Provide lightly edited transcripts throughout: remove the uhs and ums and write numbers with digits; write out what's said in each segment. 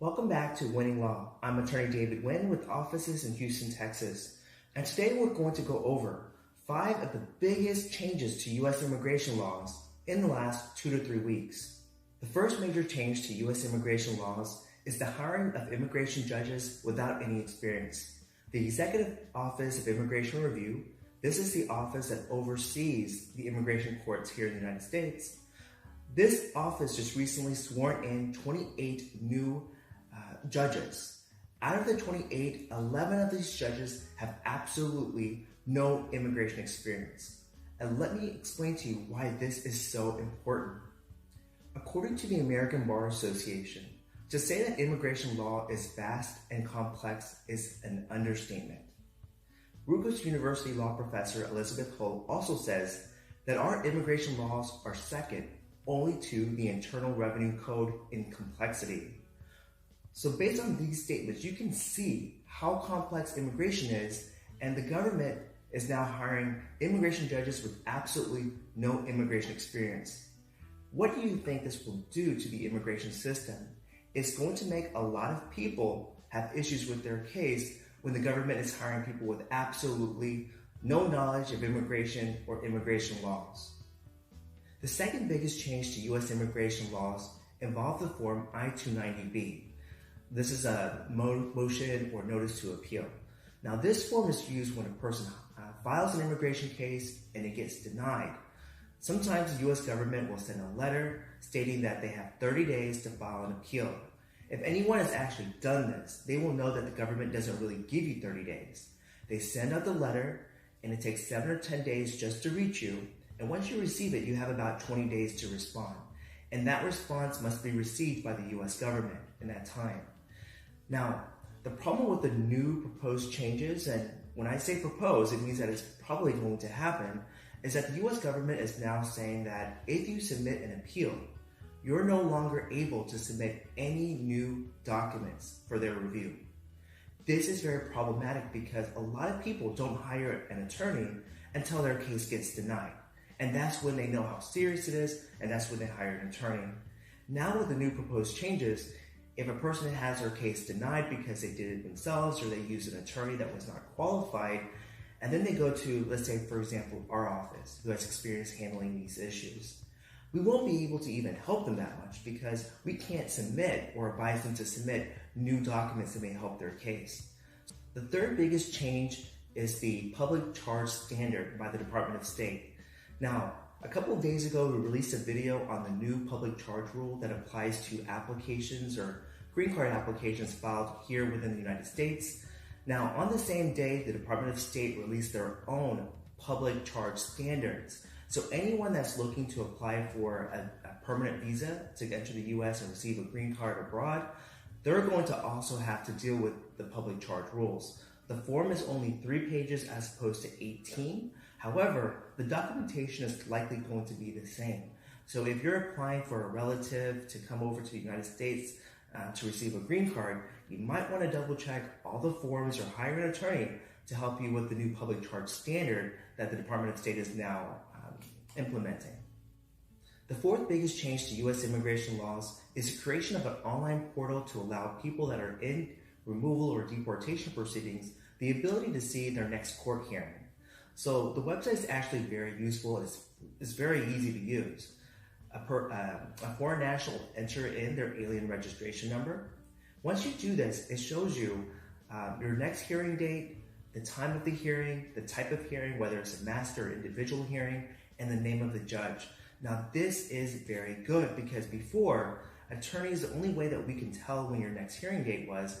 Welcome back to Winning Law. I'm attorney David Nguyen with offices in Houston, Texas. And today we're going to go over 5 of the biggest changes to U.S. immigration laws in the last 2 to 3 weeks. The first major change to U.S. immigration laws is the hiring of immigration judges without any experience. The Executive Office of Immigration Review, this is the office that oversees the immigration courts here in the United States. This office just recently sworn in 28 new judges. Out of the 28, 11 of these judges have absolutely no immigration experience. And let me explain to you why this is so important. According to the American Bar Association, to say that immigration law is vast and complex is an understatement. Rutgers University law professor Elizabeth Hull also says that our immigration laws are second only to the Internal Revenue Code in complexity. So based on these statements, you can see how complex immigration is, and the government is now hiring immigration judges with absolutely no immigration experience. What do you think this will do to the immigration system? It's going to make a lot of people have issues with their case when the government is hiring people with absolutely no knowledge of immigration or immigration laws. The second biggest change to U.S. immigration laws involved the form I-290B. This is a motion or notice to appeal. Now, this form is used when a person files an immigration case and it gets denied. Sometimes the U.S. government will send a letter stating that they have 30 days to file an appeal. If anyone has actually done this, they will know that the government doesn't really give you 30 days. They send out the letter and it takes 7 or 10 days just to reach you. And once you receive it, you have about 20 days to respond. And that response must be received by the U.S. government in that time. Now, the problem with the new proposed changes, and when I say proposed, it means that it's probably going to happen, is that the U.S. government is now saying that if you submit an appeal, you're no longer able to submit any new documents for their review. This is very problematic because a lot of people don't hire an attorney until their case gets denied. And that's when they know how serious it is, and that's when they hire an attorney. Now with the new proposed changes, if a person has their case denied because they did it themselves or they used an attorney that was not qualified, and then they go to, let's say, for example, our office, who has experience handling these issues, we won't be able to even help them that much because we can't submit or advise them to submit new documents that may help their case. The third biggest change is the public charge standard by the Department of State. Now, a couple of days ago, we released a video on the new public charge rule that applies to applications or green card applications filed here within the United States. Now, on the same day, the Department of State released their own public charge standards. So anyone that's looking to apply for a permanent visa to enter the U.S. and receive a green card abroad, they're going to also have to deal with the public charge rules. The form is only 3 pages as opposed to 18. However, the documentation is likely going to be the same. So if you're applying for a relative to come over to the United States to receive a green card, you might want to double check all the forms or hire an attorney to help you with the new public charge standard that the Department of State is now implementing. The fourth biggest change to U.S. immigration laws is the creation of an online portal to allow people that are in removal or deportation proceedings the ability to see their next court hearing. So the website is actually very useful. It's very easy to use. A foreign national will enter in their alien registration number. Once you do this, it shows you your next hearing date, the time of the hearing, the type of hearing, whether it's a master or individual hearing, and the name of the judge. Now this is very good because before, attorneys, the only way that we can tell when your next hearing date was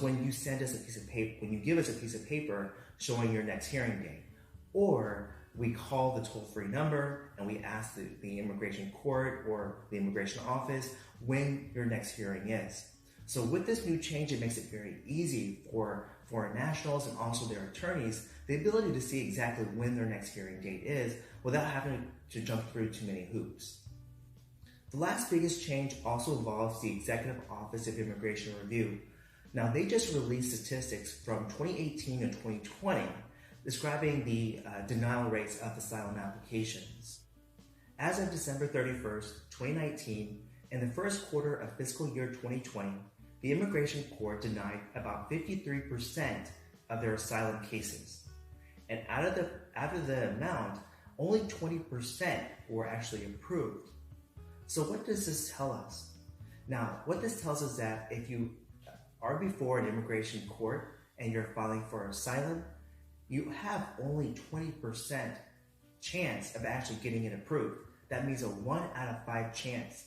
when you send us a piece of paper, when you give us a piece of paper showing your next hearing date. Or we call the toll-free number and we ask the immigration court or the immigration office when your next hearing is. So with this new change, it makes it very easy for foreign nationals and also their attorneys the ability to see exactly when their next hearing date is without having to jump through too many hoops. The last biggest change also involves the Executive Office of Immigration Review. Now, they just released statistics from 2018 and 2020 describing the denial rates of asylum applications. As of December 31st, 2019, in the first quarter of fiscal year 2020, the immigration court denied about 53% of their asylum cases. And out of the amount, only 20% were actually approved. So what does this tell us? Now, what this tells us is that if you are before an immigration court and you're filing for asylum, you have only 20% chance of actually getting it approved. That means a 1 out of 5 chance.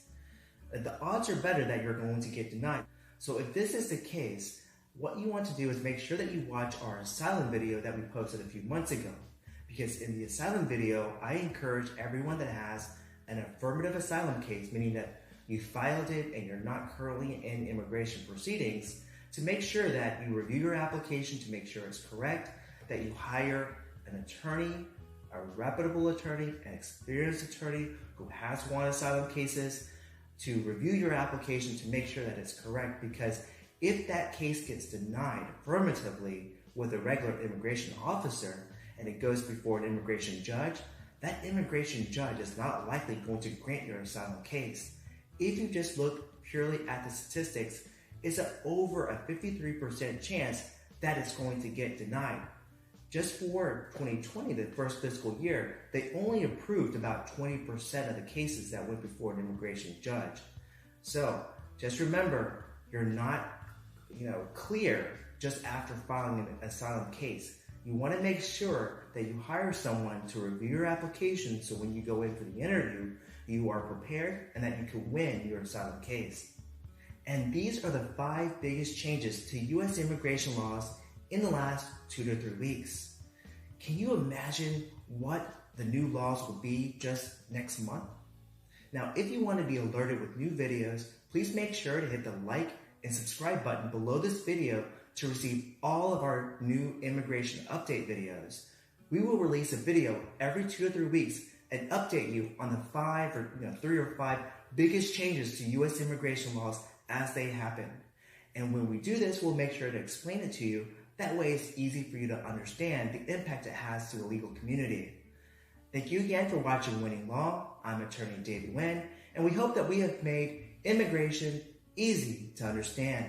The odds are better that you're going to get denied. So if this is the case, what you want to do is make sure that you watch our asylum video that we posted a few months ago. Because in the asylum video, I encourage everyone that has an affirmative asylum case, meaning that you filed it and you're not currently in immigration proceedings, to make sure that you review your application to make sure it's correct, that you hire an attorney, a reputable attorney, an experienced attorney who has won asylum cases, to review your application to make sure that it's correct. Because if that case gets denied affirmatively with a regular immigration officer and it goes before an immigration judge, that immigration judge is not likely going to grant your asylum case. If you just look purely at the statistics, it's over a 53% chance that it's going to get denied. Just for 2020, the first fiscal year, they only approved about 20% of the cases that went before an immigration judge. So just remember, you're not clear just after filing an asylum case. You want to make sure that you hire someone to review your application so when you go in for the interview, you are prepared and that you can win your asylum case. And these are the 5 biggest changes to U.S. immigration laws in the last 2 to 3 weeks. Can you imagine what the new laws will be just next month? Now, if you want to be alerted with new videos, please make sure to hit the like and subscribe button below this video to receive all of our new immigration update videos. We will release a video every 2 to 3 weeks and update you on the 3 or 5 biggest changes to U.S. immigration laws as they happen. And when we do this, we'll make sure to explain it to you. That way it's easy for you to understand the impact it has to the legal community. Thank you again for watching Winning Law. I'm attorney David Nguyen, and we hope that we have made immigration easy to understand.